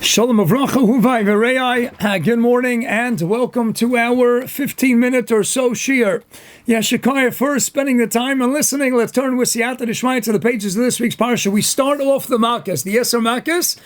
Shalom Avracha Huvai V'Rei. Good morning and welcome to our 15-minute or so shiur. Yeshikaya, first spending the time and listening. Let's turn with Siyata D'Shmaya to the pages of this week's parsha. We start off the Makkas, the Yeser Makkas.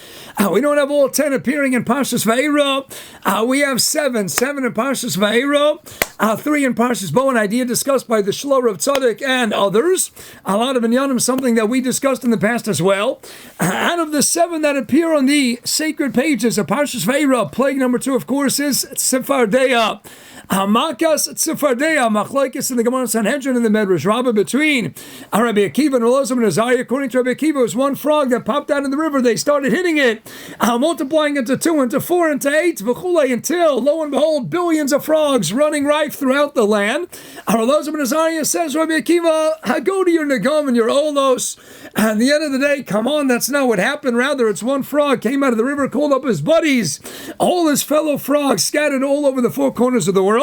We don't have all 10 appearing in Parshas Vayera. We have seven in Parshas Vayera, 3 in Parshas Bo, an idea discussed by the Shlor of Tzaddik and others. A lot of Inyanim, something that we discussed in the past as well. Out of the 7 that appear on the sacred pages of Parshas Vayera, plague number 2, of course, is Tzfardeia. Makkas, Tzfardeia, Machlokes in the Gemara Sanhedrin in the Medrash Rabbi between Rabbi Akiva and Elazar and Azariah. According to Rabbi Akiva, it was one frog that popped out in the river. They started hitting it, multiplying into 2, into 4, into 8, v'chulei, until, lo and behold, billions of frogs running rife throughout the land. Elazar and Azariah says, Rabbi Akiva, go to your Nagam and your Olos. And at the end of the day, come on, that's not what happened. Rather, it's one frog came out of the river, called up his buddies, all his fellow frogs scattered all over the 4 corners of the world,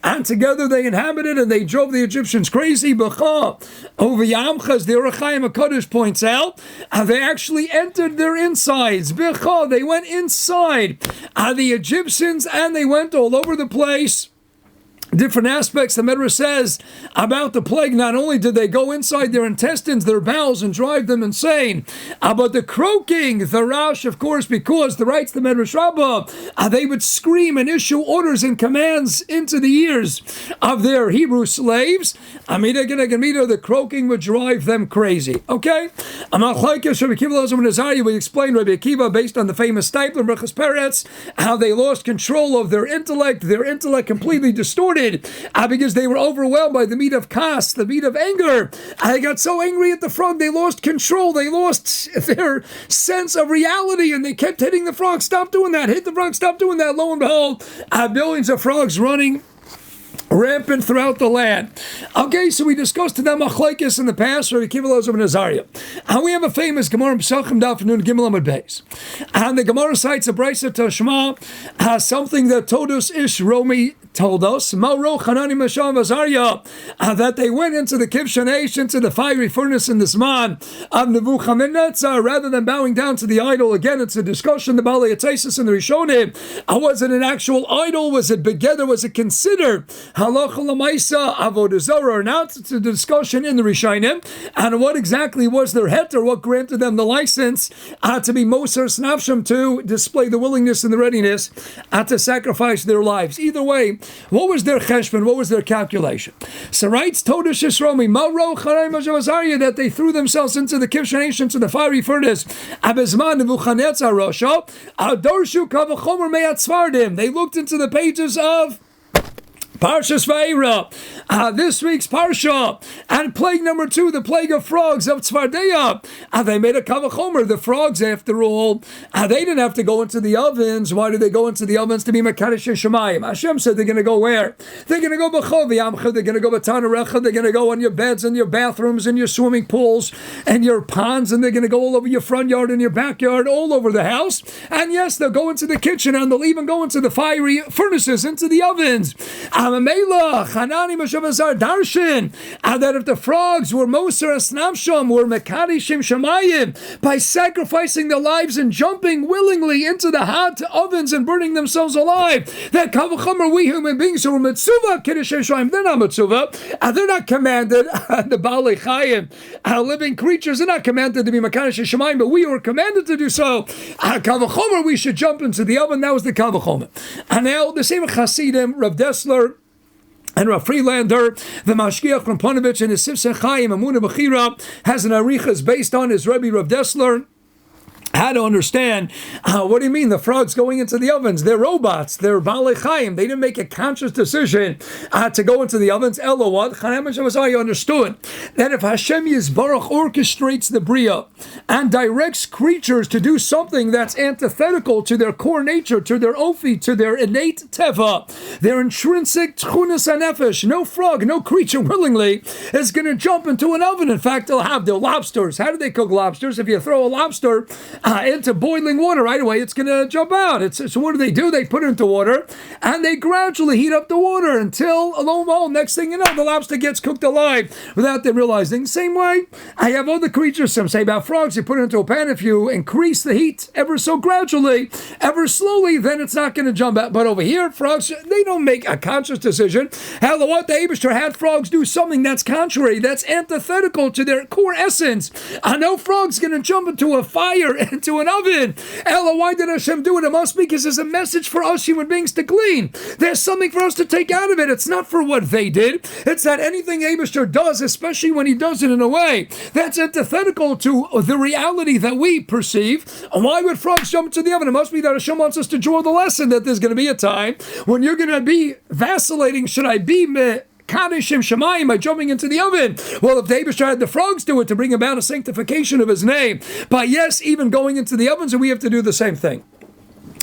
and together they inhabited and they drove the Egyptians crazy. B'cha over Yamchas, the Orach Chaim HaKadosh points out, they actually entered their insides. B'cha, they went inside the Egyptians and they went all over the place. Different aspects, the Medrash says about the plague. Not only did they go inside their intestines, their bowels, and drive them insane, but the croaking, the rash, of course, because the writes the Medrash Rabbah, they would scream and issue orders and commands into the ears of their Hebrew slaves. The croaking would drive them crazy. Okay? We explained Rabbi Akiva based on the famous Stipler, Merchas Peretz, how they lost control of their intellect completely distorted. Because they were overwhelmed by the meat of kas, the meat of anger. They got so angry at the frog, they lost control, they lost their sense of reality, and they kept hitting the frog. Stop doing that, hit the frog, stop doing that. Lo and behold, billions of frogs running rampant throughout the land. Okay, so we discussed the Machlokes in the past, Rabbi Akiva, Elazar and Azariah. And we have a famous Gemara Pesachim Daf Nun Gimel Amud Beis. And the Gemara cites a brisa Tashma, something that Todos Ish Romi told us, Mauro Chanani Masham Azariah, that they went into the Kivshanesh, into the fiery furnace in the Zman of Nebuchadnezzar, rather than bowing down to the idol. Again, it's a discussion, the Balei Atzesis and the Rishonim. Was it an actual idol? Was it together? Was it considered halacha l'maisa avodah zarah or not? It's a discussion in the Rishonim. And what exactly was their heter? What granted them the license to be Moser Snafshim, to display the willingness and the readiness to sacrifice their lives? Either way, what was their cheshbon? What was their calculation? So writes Todos Yisromi, Maro Charay Mazharia, that they threw themselves into the Kivshanesh, into the fiery furnace. Abizman Nebuchadnezzar Rasha, Adorshu Kavachomer Meyat Tzfardim. They looked into the pages of Parshas Vayera, this week's Parsha, and plague number 2, the plague of frogs of Tzfardeia. They made a kavachomer. The frogs, after all, they didn't have to go into the ovens. Why did they go into the ovens? To be Makkash Shemayim. Hashem said they're going to go where? They're going to go b'chov yamcha. They're going to go b'tanarecha. They're going to go on your beds and your bathrooms and your swimming pools and your ponds, and they're going to go all over your front yard and your backyard, all over the house. And yes, they'll go into the kitchen, and they'll even go into the fiery furnaces, into the ovens. Darshan, that if the frogs were Moser Asnamsham, were Mekadishim Shemayim, by sacrificing their lives and jumping willingly into the hot ovens and burning themselves alive, that Kavachomer, we human beings who are Mitzvah Kiddush Shemaim, they're not Mitzvah, they're not commanded, the Balei Chayim, living creatures, they're not commanded to be Mekadish Shemayim, but we were commanded to do so. Kavachomer, we should jump into the oven. That was the Kavachomer. And now the same Chasidim, Rav Dessler, and Rav Friedlander, the Mashgiach from Ponevezh, and his Sifsei Chaim, Amunah Bechira, has an arichas based on his Rebbe Rav Dessler. How to understand, what do you mean? The frogs going into the ovens, they're robots, they're Balei Chaim. They didn't make a conscious decision to go into the ovens. Elo what? Chaim understood that if Hashem Yisbarach orchestrates the Bria and directs creatures to do something that's antithetical to their core nature, to their ofi, to their innate teva, their intrinsic tchunas hanefesh, no frog, no creature willingly is going to jump into an oven. In fact, they'll have their lobsters. How do they cook lobsters? If you throw a lobster into boiling water, right away it's going to jump out. So what do? They put it into water, and they gradually heat up the water until, lo and behold, next thing you know, the lobster gets cooked alive without them realizing. Same way, I have other creatures, some say about frogs, you put it into a pan, if you increase the heat ever so gradually, ever slowly, then it's not going to jump out. But over here, frogs, they don't make a conscious decision. Hell, what the Eibishter had frogs do something that's contrary, that's antithetical to their core essence. No frog's going to jump into a fire, into an oven. Ella, why did Hashem do it? It must be because there's a message for us human beings to glean. There's something for us to take out of it. It's not for what they did. It's that anything Eibishter does, especially when he does it in a way that's antithetical to the reality that we perceive. Why would frogs jump into the oven? It must be that Hashem wants us to draw the lesson that there's going to be a time when you're going to be vacillating. Should I be Kadeshim Shemayim by jumping into the oven? Well, if the Eibishter had the frogs do it to bring about a sanctification of his name, but yes, even going into the ovens, we have to do the same thing.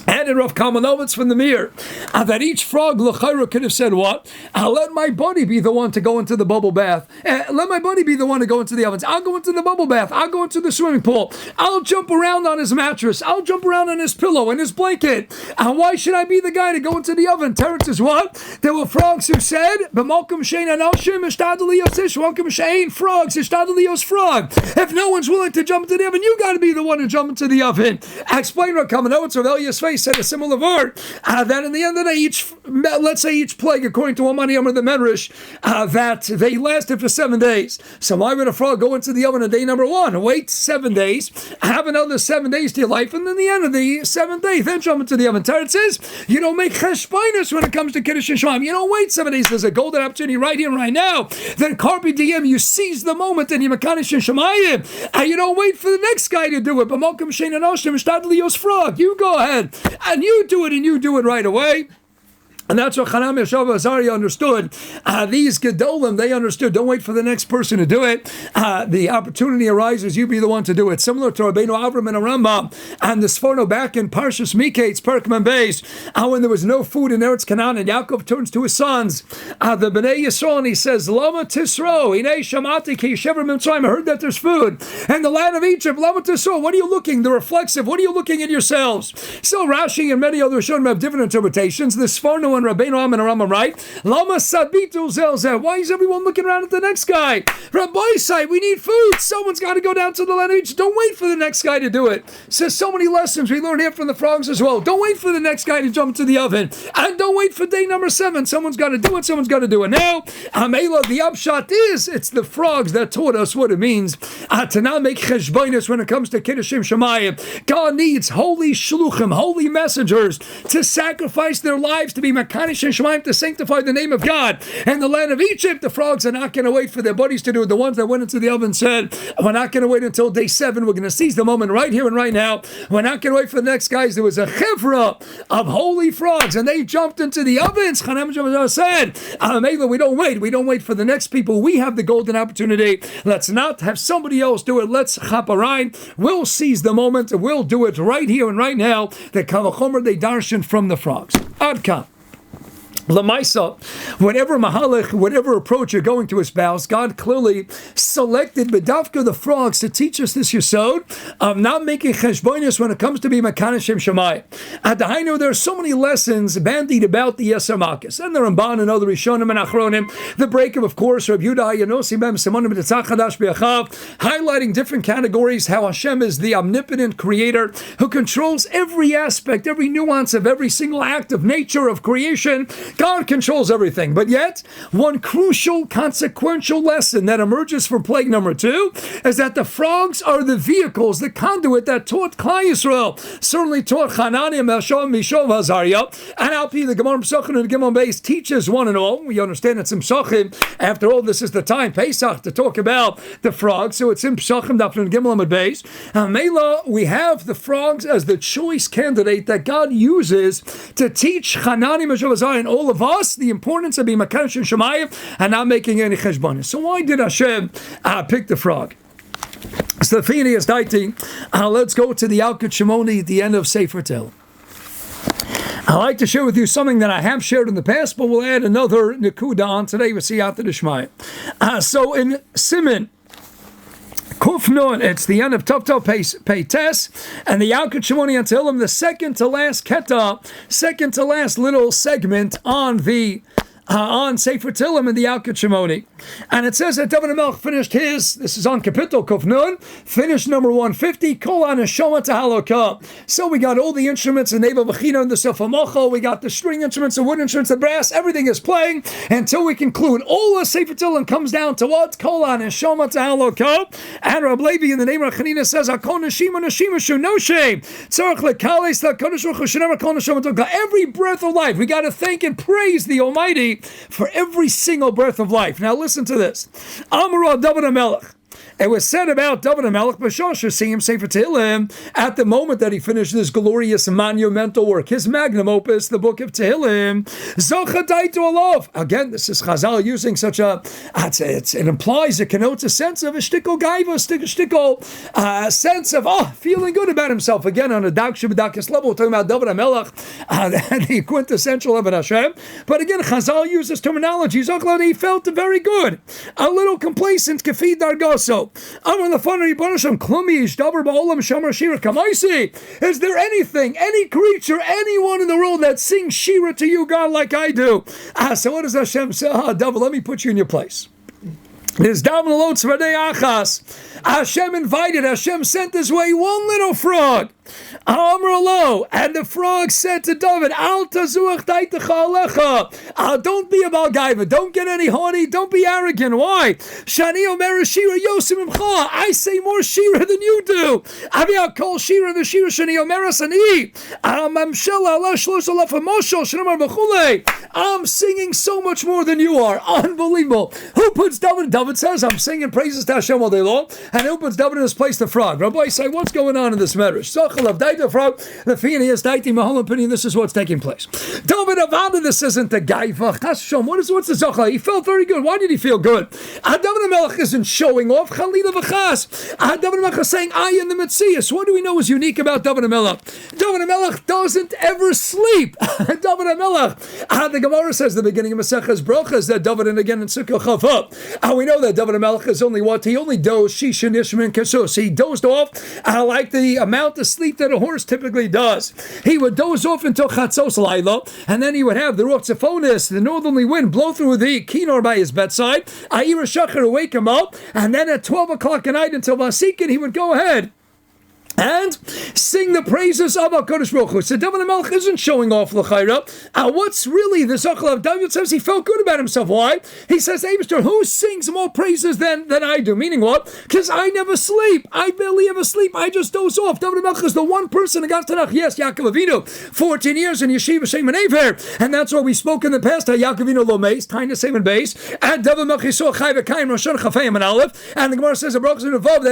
And in Rav Kalmanovitz from the Mir, that each frog l'chayra could have said what? Let my buddy be the one to go into the bubble bath. Let my buddy be the one to go into the ovens. I'll go into the bubble bath. I'll go into the swimming pool. I'll jump around on his mattress. I'll jump around on his pillow and his blanket. Why should I be the guy to go into the oven? Terence is what? There were frogs who said, "B'malkum shein anoshim ishtadliyos ish, malkum shein frogs ishtadliyos frog." If no one's willing to jump into the oven, you got to be the one to jump into the oven. Explain Rav Kalmanovitz of Elias Face said a similar word, that in the end of the day, let's say each plague, according to Amani Amr the Medrash, that they lasted for 7 days. So why would a frog go into the oven on day number 1, wait 7 days, have another 7 days to your life, and then the end of the 7th day, then jump into the oven? Teretz says, you don't make cheshbonus when it comes to Kiddush and Shemaim. You don't wait 7 days. There's a golden opportunity right here, right now. Then Carpe Diem, you seize the moment and you Makkash and Shemayim. And you don't wait for the next guy to do it. But Malkum Shein and Oshim, Shtadlios frog. You go ahead. And you do it right away. And that's what Chanam Yeshua Azaria understood. These Gedolim, they understood, don't wait for the next person to do it. The opportunity arises, you be the one to do it. Similar to Rabbeinu Avram and Rambam and the Sforno back in Parshas Miketz, Perkman Beis, when there was no food in Eretz Canaan, and Yaakov turns to his sons, the Bnei Yisrael, and he says, Lama Tisro, Hinei Shamati Ki Shever Mitzrayim, I heard that there's food. And the land of Egypt, Lama Tisro, what are you looking? The reflexive, what are you looking at yourselves? So Rashi and many other Rishonim have different interpretations. The Sforno and Rabbeinu Am and Rambam, right? Lama Sabitu Zelzeh. Why is everyone looking around at the next guy? Rabbi side, we need food. Someone's got to go down to the land of Egypt. Don't wait for the next guy to do it. Says so many lessons we learn here from the frogs as well. Don't wait for the next guy to jump into the oven. And don't wait for day number 7. Someone's got to do it. Someone's got to do it now. Amela, the upshot is, it's the frogs that taught us what it means to not make cheshbonus when it comes to Kiddushim Shemayim. God needs holy shluchim, holy messengers, to sacrifice their lives to be Makkash and Shemayim, to sanctify the name of God. And the land of Egypt, the frogs are not going to wait for their buddies to do it. The ones that went into the oven said, we're not going to wait until day 7. We're going to seize the moment right here and right now. We're not going to wait for the next guys. There was a chevra of holy frogs, and they jumped into the ovens. Chanam said, we don't wait. We don't wait for the next people. We have the golden opportunity. Let's not have somebody else do it. Let's chaparine. We'll seize the moment. We'll do it right here and right now. The kavachomer they darshan from the frogs. Adka. Lamaisa, whatever mahalach, whatever approach you're going to espouse, God clearly selected Bedavka the frogs to teach us this yesod of not making cheshbonus when it comes to be Makkash Shemayim. At the Hainu, there are so many lessons bandied about the Yesar Makkas, and the Ramban and other Rishonim and Achronim. The break of course, Rabbi Yudah Yanosi Bem Simonim B'Tetzach Chadash B'Achav, highlighting different categories, how Hashem is the omnipotent creator who controls every aspect, every nuance of every single act of nature, of creation. God controls everything, but yet one crucial consequential lesson that emerges from plague number 2 is that the frogs are the vehicles, the conduit that taught Klal Yisrael, certainly taught Hananiah, Melshon, Mishov, Azariah, and Alpi, the Gemara Pesachim and the Gemara Beis teaches one and all. We understand it's in Pesachim. After all, this is the time, Pesach, to talk about the frogs, so it's in Pesachim, Daf and Gemara Beis. Mela, we have the frogs as the choice candidate that God uses to teach Hananiah, Mishov, Azariah, and all of us the importance of being Makkash and Shemayim and not making any cheshbonus. So why did Hashem pick the frog? So the Feiner is Eytan. Let's go to the Alkut Shimoni at the end of Sefer Tehillim. I'd like to share with you something that I have shared in the past, but we'll add another Nekuda on today with Siyata D'Shmaya. So in Siman Kufnon, it's the end of Tovto Peites, and the Yalkut Shimoni on Tehillim, the second to last keta, second to last little segment on the on Sefer Tehillim in the Yalkut Shimoni. And it says that David HaMelech finished his, this is on Kapitel Kuf Nun, finished number 150, Kol HaNeshama Tahaloka. So we got all the instruments, the Neva Bechina and the Sefer Mocho, we got the string instruments, the wood instruments, the brass, everything is playing until we conclude. All the Sefer Tehillim comes down to what? Kol HaNeshama Tahaloka. And Rabbi Levi in the name of Chanina says, Hakol Neshima Neshima Shunoshe, Tzarech Lekales LaKodesh Baruch Hu Shenever Kol Neshama Tahaloka. Every breath of life, we got to thank and praise the Almighty for every single breath of life. Now listen to this. Amar David HaMelech. It was said about David HaMelech, B'Shosh, seeing him Sefer Tehillim, at the moment that he finished this glorious monumental work, his magnum opus, the book of Tehillim, Zocha Daitu Alav. Again, this is Chazal using such a, it implies, it connotes a sense of a shtickle gaiva, sense of, feeling good about himself. Again, on a Dak Shebedakis level, we're talking about David HaMelech, the quintessential of Hashem. But again, Chazal uses terminology. Zocha, he felt very good, a little complacent, Kafi Dargoso. Is there anything, any creature, anyone in the world that sings Shira to you, God, like I do? So what does Hashem say? David, let me put you in your place. There's Tzfardeia achas. Hashem invited, Hashem sent this way one little frog. Amralo, and the frog said to David, Al tazuach daitecha alecha. Don't be a balgaiva, don't get any haughty, don't be arrogant. Why? Shani omer shira yosim imcha. I say more shira than you do. Avia kol shira the shira shani omer asani. I'm singing so much more than you are. Unbelievable. Who puts David? David says, I'm singing praises to Hashem all day long. And who puts David in his place? The frog. Rabbi say, what's going on in this marriage? The frog, the Feiner is daiti mahal opinion. This is what's taking place. David Avada, this isn't the guy. What's the zocha? He felt very good. Why did he feel good? David HaMelech isn't showing off. Chalila v'chas. David HaMelech is saying, I am the Metzias. What do we know is unique about David HaMelech? David HaMelech doesn't ever sleep. David HaMelech. The Gemara says the beginning of Maseches Brochas that David, and again in Sukkah Chafah. We know that David HaMelech is only what? He only dozed Shisha Nishman Kasus. He dozed off like the amount of sleep that a horse typically does. He would doze off until Chatzos Laila, and then he would have the Ruach Tzifonis, the northerly wind, blow through the Kinor by his bedside. Ira Shachar would wake him up, and then at 12 o'clock at night until Vasikin, he would go ahead and sing the praises of HaKadosh Baruch Hu. So David HaMelech isn't showing off l'chayra. What's really the Zochel of David says he felt good about himself. Why? He says, Eibishter, who sings more praises than I do? Meaning what? Because I never sleep. I barely ever sleep. I just doze off. David HaMelech is the one person who got Tanakh. Yes, Yaakov Avinu, 14 years in Yeshiva Shem and Aver. And that's what we spoke in the past. Yaakov Avinu lo meis, Taina Shem and Beis. And David HaMelech Yisrael Chai V'Kayim Roshon Chafayim and Aleph. And the Gemara says, that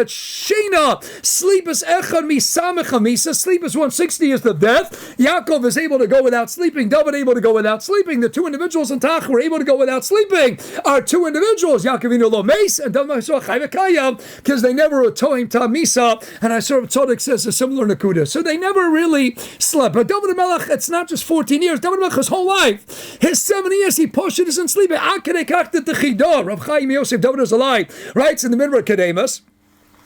Shena, sleep is Misa, sleep is 160 is the death. Yaakov is able to go without sleeping. David able to go without sleeping. The two individuals in Tach were able to go without sleeping. Are two individuals, Yaakov lo meis and David because they never toim ta misa. And I saw Tzaddik says a similar nakuda. So they never really slept. But David HaMelech, it's not just 14 years. David HaMelech, his whole life, his 70 years, he pushed it isn't sleeping. Rav Chaim Yosef, David is alive, writes in the Midrash Kedemus.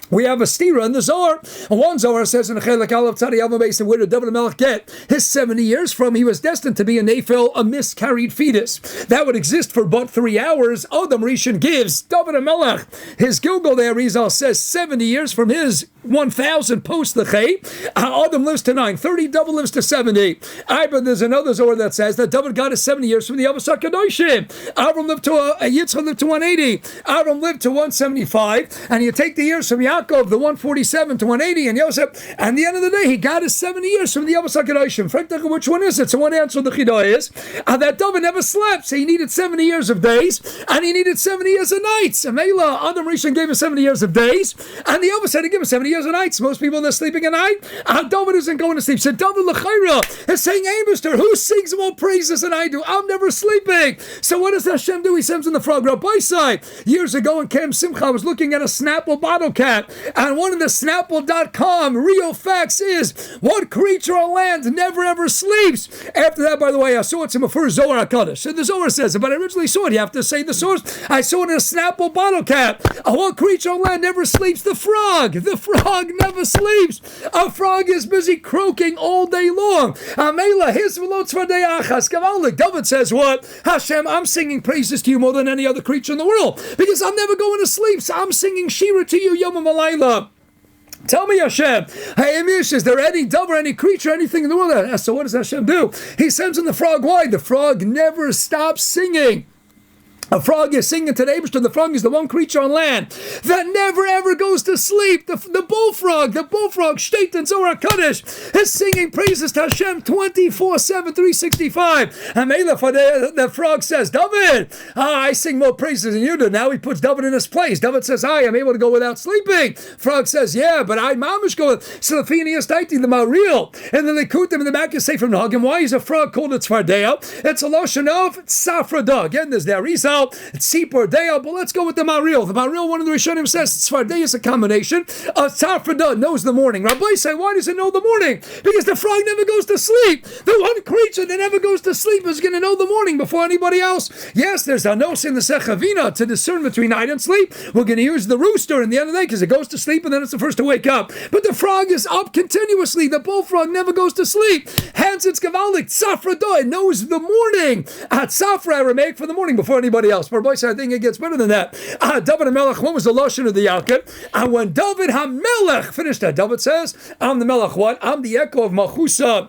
We have a stira in the Zohar. And one Zohar says in the Chelek Aleph Tzadi Alma Beis, where did David HaMelech get his 70 years from? He was destined to be a Nephil, a miscarried fetus. That would exist for but 3 hours. Adam Rishon gives David HaMelech his Gilgal there. Rizal says 70 years from his 1,000 post the Chay. Adam lives to 930. David lives to 70. But there's another Zohar that says that David got his 70 years from the Avos HaKadoshim. Avram lived to Yitzchak lived to 180. Avram lived to 175. And you take the years from Yaakov, the 147 to 180, and Yosef, and the end of the day, he got his 70 years from the Avos HaKadoshim. Frankly, which one is it? So one answer the Chidah is that David never slept, so he needed 70 years of days, and he needed 70 years of nights. And Mela, Adam Rishon gave him 70 years of days, and the Avos had to give him 70 years of nights. Most people, they're sleeping at night. David isn't going to sleep. So David L'chaira is saying, Mister, who sings more praises than I do? I'm never sleeping. So what does Hashem do? He sends in the frog. Rabbi side. Years ago in Camp Simcha, I was looking at a Snapple bottle cap. that. And one of the Snapple.com real facts is, what creature on land never ever sleeps? After that, by the way, I saw it in the first Zohar HaKadosh. So the Zohar says it, but I originally saw it. You have to say the source. I saw it in a Snapple bottle cap. What creature on land never sleeps? The frog. The frog never sleeps. A frog is busy croaking all day long. David says what? Hashem, I'm singing praises to you more than any other creature in the world, because I'm never going to sleep, so I'm singing Shira to you, Yom Malayla. Tell me, Hashem, hey, Amish, is there any dove or any creature, anything in the world? So what does Hashem do? He sends in the frog. Why? The frog never stops singing. A frog is singing to the Eibishter. The frog is the one creature on land that never ever goes to sleep. The bullfrog, Eytan Zohar HaKadosh, is singing praises to Hashem 24/7, 365. And the frog says, David, I sing more praises than you do. Now he puts David in his place. David says, I'm able to go without sleeping. Frog says, yeah, but I mamish go. So the Feiner the Maril, and the Likutim and the Makkas say from Nagim, why is a frog called a Tzfardeia? It's a lotion of Tzfardia. Again, there's the Arizal. It's Tzfardeia, but let's go with the Maril. The Maril, one of the Rishonim says Tzfardeia is a combination. Tzfardia knows the morning. Rabbi say, why does it know the morning? Because the frog never goes to sleep. The one creature that never goes to sleep is going to know the morning before anybody else. Yes, there's a nos in the Sechavina to discern between night and sleep. We're going to use the rooster in the end of the day because it goes to sleep and then it's the first to wake up. But the frog is up continuously. The bullfrog never goes to sleep. Hence it's Gavaldik. Tzfardia, it knows the morning. Tzafra, Aramaic for the morning before anybody else. For boys, I think it gets better than that. David HaMelech, what was the lashon of the Yaakov? And when David HaMelech finished that, David says, I'm the Melech. What? I'm the echo of Malchusa.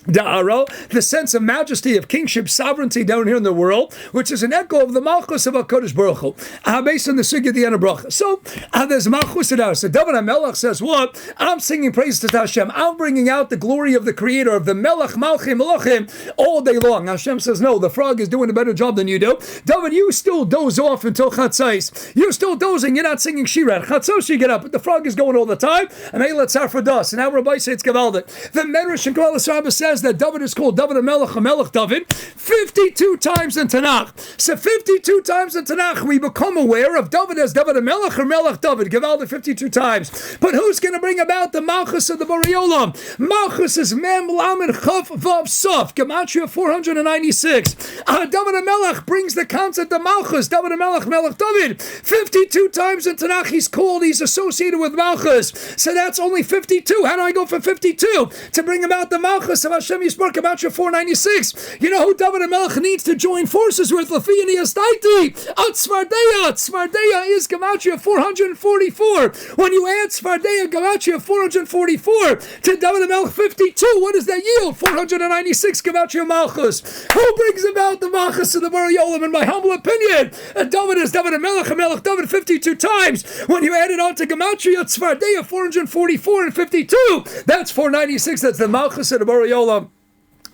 The sense of majesty, of kingship, sovereignty down here in the world, which is an echo of the Malchus of HaKadosh Baruch Hu, based on the Sugya the Bracha. So there's Malchus in there. So David HaMelech says, what? I'm singing praises to Hashem. I'm bringing out the glory of the Creator, of the Melech Malchim Malachim, all day long. Hashem says, no, the frog is doing a better job than you do. David, you still doze off until Chatzais. You're still dozing. You're not singing Shira. Chatzos, you get up, but the frog is going all the time. And Tzfardia. And now Rabbi says it's Gavaldik. The Medrash and Koheles Rabbah says that David is called David HaMelech David 52 times in Tanakh. So 52 times in Tanakh we become aware of David as David HaMelech or Melech David. Gavaldik 52 times. But who's going to bring about the Malchus of the Borei Olam? Malchus is Mem Lamed Chaf Vav Sof. Gematria 496. David HaMelech brings the concept of Malchus. David HaMelech, Melech David. 52 times in Tanakh he's associated with Malchus. So that's only 52. How do I go from 52 to bring about the Malchus of Hashem Yispark Gematria 496? You know who David HaMelech needs to join forces with? Lafiyani Astaiti. Tzfardeia. Tzfardeia is Gematria 444. When you add Tzfardeia Gematria 444 to David HaMelech 52, what does that yield? 496 Gematria Malchus. Who brings about the Malchus of the Borei Olam? In my humble opinion, David is David HaMelech, Melech David 52 times. When you add it on to Gematria Tzfardeia 444 and 52, that's 496. That's the Malchus of the Borei Olam.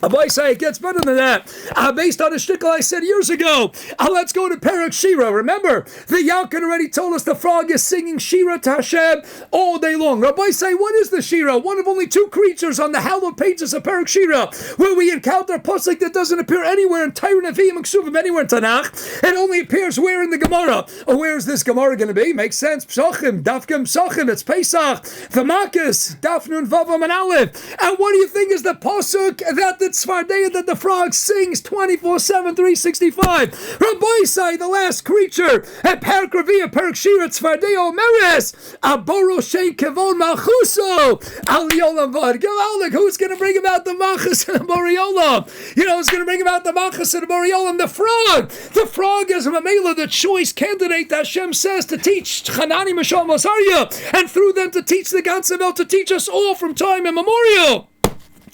I say it gets better than that. Based on a shtickle I said years ago. Let's go to Perek Shira. Remember, the Yaakov already told us the frog is singing Shira to Hashem all day long. Rabbi say, what is the Shira? One of only two creatures on the hallowed pages of Perek Shira, where we encounter a pasuk that doesn't appear anywhere in Torah, Nevi'im, and Ksuvim, anywhere in Tanakh. It only appears where in the Gemara. Where is this Gemara going to be? Makes sense. Psachim, Dafkim, Psachim. It's Pesach. The Makkas, Dafnun, Vavam, and Aleph. And what do you think is the pasuk that the Tzfardeia that the frog sings 24/7, 365? Rabbi say the last creature at Perek Revi'ah, Perek Shira, Tzfardeia Omeres, Aboro Shein Kevon Malchuso, Al Yolam Vad. Who's going to bring about the Malchus of the Borei Olam? You know who's going to bring about the Malchus of the Borei Olam? The frog. The frog is Mamela, the choice candidate that Hashem says to teach Chanani, Mishal, Masaria, and through them to teach the Ganzavelt, to teach us all from time immemorial.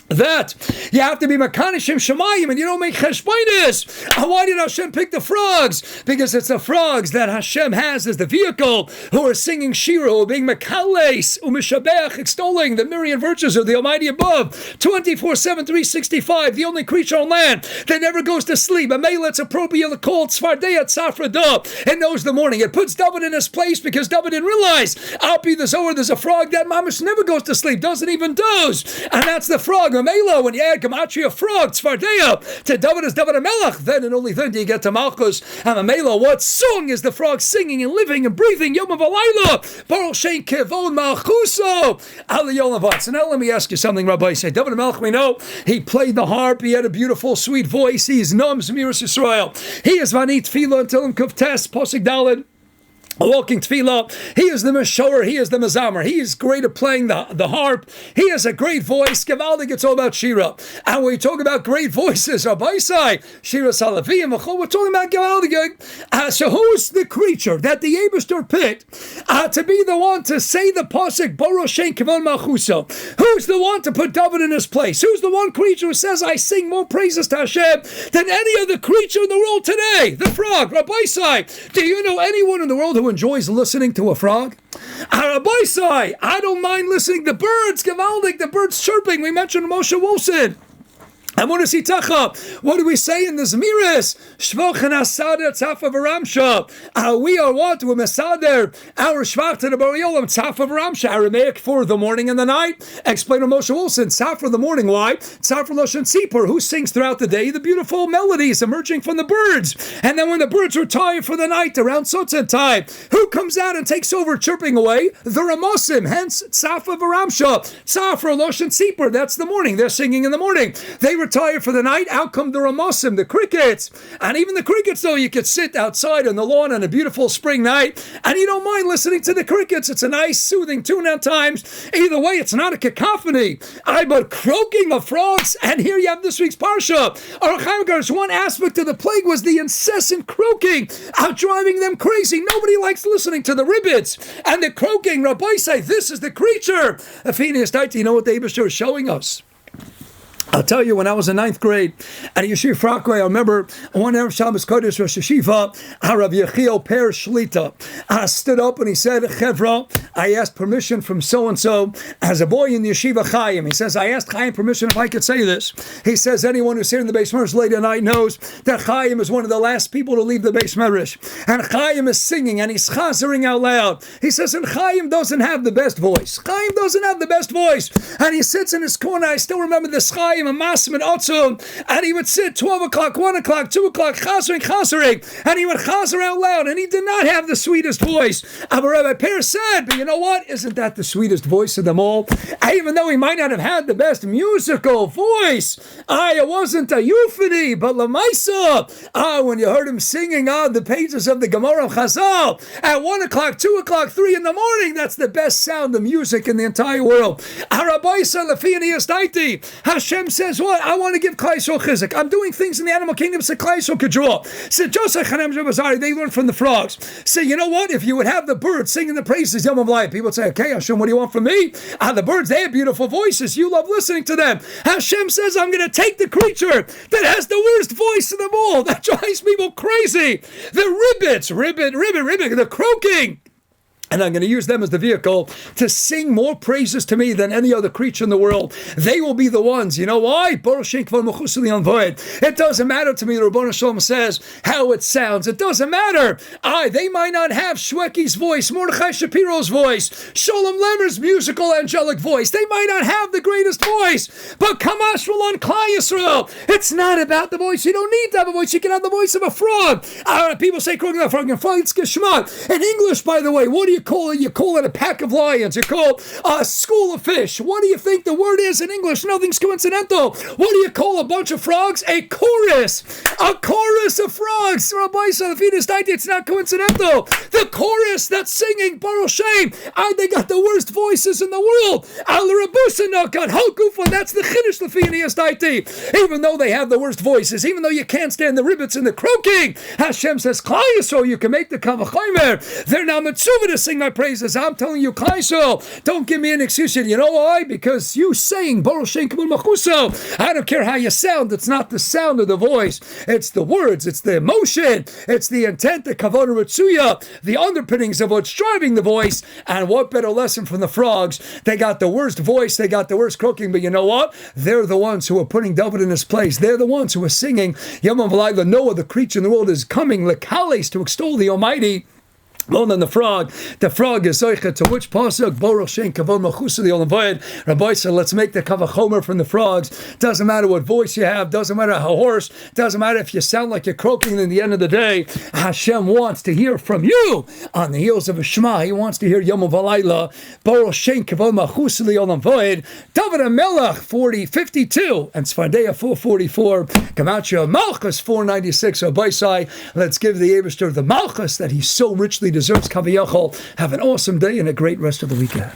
That you have to be Makanishim Shemayim and you don't make Cheshbainis. Why did Hashem pick the frogs? Because it's the frogs that Hashem has as the vehicle who are singing Shira, who are being Makales, Umishabech, extolling the myriad virtues of the Almighty above. 24/7, 365, the only creature on land that never goes to sleep. Amela, it's appropriately called Tzfardeia Tzfardia. It knows the morning. It puts David in his place because David didn't realize. Alpi the Zohar, there's a frog that mamish never goes to sleep, doesn't even doze. And that's the frog. Mamela, when you add Gematria frog, Tzfardeia, to David as David HaMelech, then and only then do you get to Makkas. And Mamela, what song is the frog singing and living and breathing? Yom V'Layla, Baruch Shem Kevon Malchuso, Ali Yolavat. So now let me ask you something, Rabbi. Say, David HaMelech, we know he played the harp, he had a beautiful, sweet voice, he is Nom Zmiris Yisrael. He is Vanit Tefillah until him Kuftes, Posik Daled. A walking tefillah. He is the Meshorer. He is the Mazamer. He is great at playing the harp. He has a great voice. Gevaldig, it's all about Shira. And when we talk about great voices, Rabbi Sai, Shira Salavim, we're talking about Gevaldig. So who's the creature that the Eibishter picked to be the one to say the pasuk Baruch Shem Kevon Malchuso? Who's the one to put David in his place? Who's the one creature who says, I sing more praises to Hashem than any other creature in the world today? The frog. Rabbi Sai, do you know anyone in the world who enjoys listening to a frog? Rabbi Sai, I don't mind listening to birds, Gevaldik, the birds chirping. We mentioned Moshe Wilson. I want to see Tacha. What do we say in the Zmiris? Shvochen Asader Tzafa V'Ramsha. We are what? We're Mesader. Our Shvach to the Bariolam Tzafa V'Ramsha. Aramaic for the morning and the night. Explain to Moshe Wilson. Tzaf for the morning. Why? Tzaf for Loshen Tzipor. Who sings throughout the day the beautiful melodies emerging from the birds. And then when the birds retire for the night around Sotzet time, who comes out and takes over chirping away? The Ramosim. Hence Tzafa V'Ramsha. Tzaf for Loshen Tzipor. That's the morning. They're singing in the morning. They retire for the night. Out come the Ramosim, the crickets. And even the crickets, though, you could sit outside on the lawn on a beautiful spring night and you don't mind listening to the crickets. It's a nice, soothing tune at times. Either way, it's not a cacophony. But croaking of frogs, and here you have this week's Parsha. One aspect of the plague was the incessant croaking, out driving them crazy. Nobody likes listening to the ribbits. And the croaking, Rabbi say, this is the creature. Feiner, you know what the Eibishter is showing us? I'll tell you, when I was in 9th grade at Yeshiva Frakwe, I remember one Erev Shabbos Kodesh Rosh Yeshiva, Rav Yechiel Per Shlita stood up and he said, Chevra, I asked permission from so-and-so as a boy in the Yeshiva Chaim. He says, I asked Chaim permission if I could say this. He says, anyone who's here in the Beis Medrash late at night knows that Chaim is one of the last people to leave the Beis Medrash. And Chaim is singing and he's chazering out loud. He says, and Chaim doesn't have the best voice. Chaim doesn't have the best voice. And he sits in his corner. I still remember this Chaim, and Masim and Otzum, and he would sit 12 o'clock, 1 o'clock, 2 o'clock, chasering, and he would chaser out loud, and he did not have the sweetest voice. Rabbi Per said, but you know what? Isn't that the sweetest voice of them all? Even though he might not have had the best musical voice, it wasn't a euphony, but Lamaisa. When you heard him singing on the pages of the Gemara of Chazal at 1 o'clock, 2 o'clock, 3 in the morning, that's the best sound of music in the entire world. Hashem says, what? I want to give Klai Yisrael chizik. I'm doing things in the animal kingdom so Klai Yisrael could draw. So Joseph Chanem Jabazari, they learned from the frogs. Say, you know what? If you would have the birds singing the praises Yom Life, people would say, okay, Hashem, what do you want from me? The birds, they have beautiful voices. You love listening to them. Hashem says, I'm going to take the creature that has the worst voice of them all. That drives people crazy. The ribbits, ribbit, the croaking. And I'm going to use them as the vehicle to sing more praises to me than any other creature in the world. They will be the ones. You know why? It doesn't matter to me, the Rabbanu Shalom says, how it sounds. It doesn't matter. They might not have Shweki's voice, Mordechai Shapiro's voice, Sholem Lemmer's musical angelic voice. They might not have the greatest voice. But Kamash Malon Klai Yisrael. It's not about the voice. You don't need to have a voice. You can have the voice of a frog. People say, croaking a frog, and frog, it's geschmack. In English, by the way, what do you call it? You call it a pack of lions. You call it a school of fish. What do you think the word is in English? Nothing's coincidental. What do you call a bunch of frogs? A chorus. A chorus of frogs. Rabbi Salafidis, it's not coincidental. The chorus that's singing Baruch Shem. They got the worst voices in the world. Al Rabusa got Hokufa. That's the Chiddush Lafinias Daiti. Even though they have the worst voices, even though you can't stand the ribbits and the croaking, Hashem says, Klai Yisrael, you can make the Kavachimer. They're now mitzvah to sing my praises. I'm telling you, Klai Yisrael, don't give me an excuse. You know why? Because you saying Baruch Shem Kibul Machuso. I don't care how you sound. It's not the sound of the voice. It's the words. It's the emotion. It's the intent, the kavanah ritzuya, the underpinnings of what's driving the voice. And what better lesson from the frogs? They got the worst voice. They got the worst croaking. But you know what? They're the ones who are putting David in his place. They're the ones who are singing Yom V'Layla. No other creature in the world is coming lekales to extol the Almighty. Well, then the frog is Zoicha to which pasuk? Baruch Shem Kavod Malchusa the Olam Vayed. Rabbi said, let's make the Kavachomer from the frogs. Doesn't matter what voice you have, doesn't matter how hoarse, doesn't matter if you sound like you're croaking. In the end of the day, Hashem wants to hear from you. On the heels of a Shema, He wants to hear Yom V'Alayla. Baruch Shem Kavod Malchusa the Olam Vayed. David HaMelech 40:52 and Tzfardeia 4:44. Kamachia Makkas 4:96. Rabbi say, let's give the Eibishter the Makkas that He so richly deserves. Kaviyachol. Have an awesome day and a great rest of the weekend.